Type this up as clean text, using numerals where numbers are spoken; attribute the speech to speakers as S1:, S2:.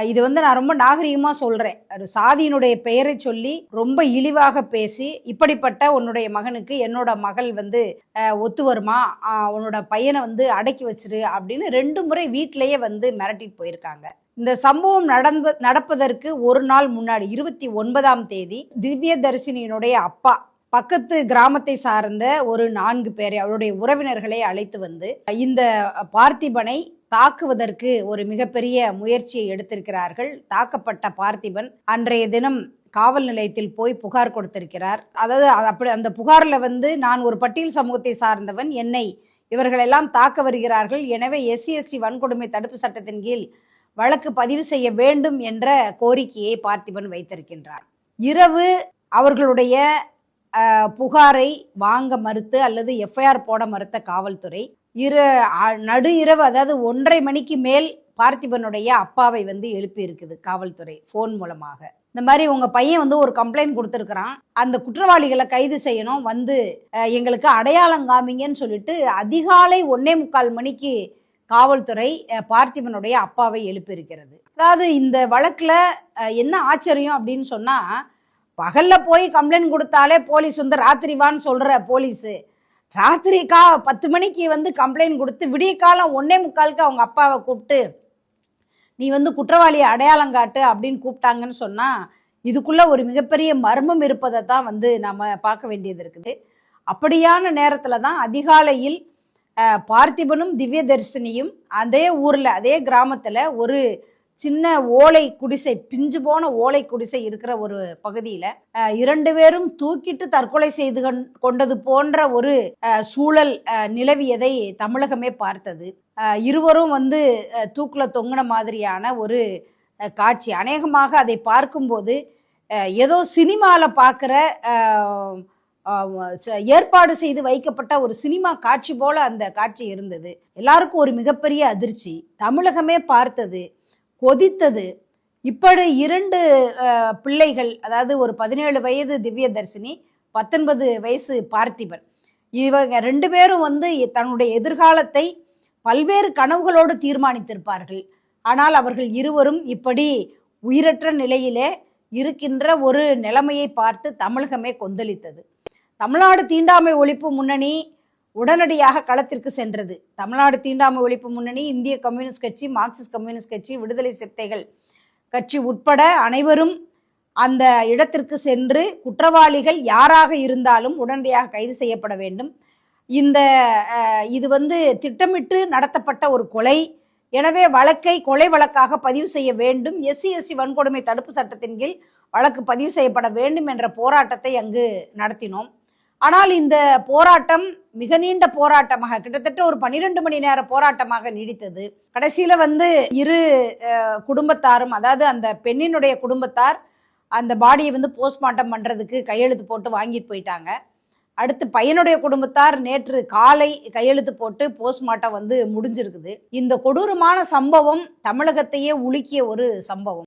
S1: இது வந்து நான் ரொம்ப நாகரிகமா சொல்றேன். ஒரு சாதியினுடைய பெயரை சொல்லி ரொம்ப இழிவாக பேசி, இப்படிப்பட்ட உன்னுடைய மகனுக்கு என்னோட மகள் வந்து ஒத்து வருமா? உன்னோட பையனை வந்து அடக்கி வச்சிரு அப்படின்னு 2 முறை வீட்டிலேயே வந்து மிரட்டிட்டு போயிருக்காங்க. இந்த சம்பவம் நடப்பதற்கு ஒரு நாள் முன்னாடி 29ஆம் தேதி திவ்யதர்ஷினியினுடைய அப்பா பக்கத்து கிராமத்தை சார்ந்த ஒரு 4 பேரை அவருடைய உறவினர்களை அழைத்து வந்து இந்த பார்த்திபனை தாக்குவதற்கு ஒரு மிகப்பெரிய முயற்சியை எடுத்திருக்கிறார்கள். தாக்கப்பட்ட பார்த்திபன் அன்றைய தினம் காவல் நிலையத்தில் போய் புகார் கொடுத்திருக்கிறார். அதாவது அப்படி அந்த புகாரில் வந்து நான் ஒரு பட்டியல் சமூகத்தை சார்ந்தவன், என்னை இவர்களெல்லாம் தாக்க வருகிறார்கள், எனவே SC/ST வன்கொடுமை தடுப்பு சட்டத்தின் கீழ் வழக்கு பதிவு செய்ய வேண்டும் என்ற கோரிக்கையை பார்த்திபன் வைத்திருக்கின்றார். இரவு அவர்களுடைய புகாரை வாங்க மறுத்து அல்லது FIR போட மறுத்த காவல்துறை நடு இரவு, அதாவது 1:30 மணிக்கு மேல் பார்த்திபனுடைய அப்பாவை வந்து எழுப்பி இருக்குது காவல்துறை போன் மூலமாக. இந்த மாதிரி உங்க பையன் வந்து ஒரு கம்ப்ளைண்ட் கொடுத்துருக்கிறான், அந்த குற்றவாளிகளை கைது செய்யணும், வந்து எங்களுக்கு அடையாளம் காமிங்கன்னு சொல்லிட்டு அதிகாலை 1:45 மணிக்கு காவல்துறை பார்த்திபனுடைய அப்பாவை எழுப்பி இருக்கிறது. அதாவது இந்த வழக்குல என்ன ஆச்சரியம் அப்படின்னு சொன்னா, பகல்ல போய் கம்ப்ளைண்ட் கொடுத்தாலே போலீஸ் வந்து ராத்திரி வான்னு சொல்ற போலீஸு, ராத்திரி 10 மணிக்கு வந்து கம்ப்ளைண்ட் கொடுத்து விடிய காலம் 1:45க்கு அவங்க அப்பாவை கூப்பிட்டு நீ வந்து குற்றவாளியை அடையாளம் காட்டு அப்படின்னு கூப்பிட்டாங்கன்னு சொன்னா, இதுக்குள்ள ஒரு மிகப்பெரிய மர்மம் இருப்பதை தான் வந்து நம்ம பார்க்க வேண்டியது இருக்குது. அப்படியான நேரத்துல தான் அதிகாலையில் பார்த்திபனும் திவ்யதர்ஷினியும் அதே ஊர்ல அதே கிராமத்துல ஒரு சின்ன ஓலை குடிசை, பிஞ்சு போன ஓலை குடிசை இருக்கிற ஒரு பகுதியில 2 பேரும் தூக்கிட்டு தற்கொலை செய்து கொண்டது போன்ற ஒரு சூழல் நிலவியதை தமிழகமே பார்த்தது. இருவரும் வந்து தூக்குல தொங்கின மாதிரியான ஒரு காட்சி. அநேகமாக அதை பார்க்கும்போது ஏதோ சினிமாவில் பார்க்குற ஏற்பாடு செய்து வைக்கப்பட்ட ஒரு சினிமா காட்சி போல அந்த காட்சி இருந்தது. எல்லாருக்கும் ஒரு மிகப்பெரிய அதிர்ச்சி. தமிழகமே பார்த்தது, கொதித்தது. இப்படி 2 பிள்ளைகள், அதாவது ஒரு 17 வயது திவ்யதர்ஷினி, 19 வயசு பார்த்திபன், இவங்க 2 பேரும் வந்து தன்னுடைய எதிர்காலத்தை பல்வேறு கனவுகளோடு தீர்மானித்திருப்பார்கள். ஆனால் அவர்கள் இருவரும் இப்படி உயிரற்ற நிலையிலே இருக்கின்ற ஒரு நிலைமையை பார்த்து தமிழகமே கொந்தளித்தது. தமிழ்நாடு தீண்டாமை ஒழிப்பு முன்னணி உடனடியாக களத்திற்கு சென்றது. தமிழ்நாடு தீண்டாமை ஒழிப்பு முன்னணி, இந்திய கம்யூனிஸ்ட் கட்சி, மார்க்சிஸ்ட் கம்யூனிஸ்ட் கட்சி, விடுதலை சிறுத்தைகள் கட்சி உட்பட அனைவரும் அந்த இடத்திற்கு சென்று குற்றவாளிகள் யாராக இருந்தாலும் உடனடியாக கைது செய்யப்பட வேண்டும், இது வந்து திட்டமிட்டு நடத்தப்பட்ட ஒரு கொலை, எனவே வழக்கை கொலை வழக்காக பதிவு செய்ய வேண்டும், SC/ST வன்கொடுமை தடுப்பு சட்டத்தின் கீழ் வழக்கு பதிவு செய்யப்பட வேண்டும் என்ற போராட்டத்தை அங்கு நடத்தினோம். ஆனால் இந்த போராட்டம் மிக நீண்ட போராட்டமாக, கிட்டத்தட்ட ஒரு 12 மணி நேர போராட்டமாக நீடித்தது. கடைசியில வந்து இரு குடும்பத்தாரும், அதாவது அந்த பெண்ணினுடைய குடும்பத்தார் அந்த பாடியை வந்து போஸ்ட்மார்ட்டம் பண்றதுக்கு கையெழுத்து போட்டு வாங்கிட்டு போயிட்டாங்க. அடுத்து பையனுடைய குடும்பத்தார் நேற்று காலை கையெழுத்து போட்டு போஸ்ட்மார்ட்டம் வந்து முடிஞ்சிருக்குது. இந்த கொடூரமான சம்பவம் தமிழகத்தையே உலுக்கிய ஒரு சம்பவம்.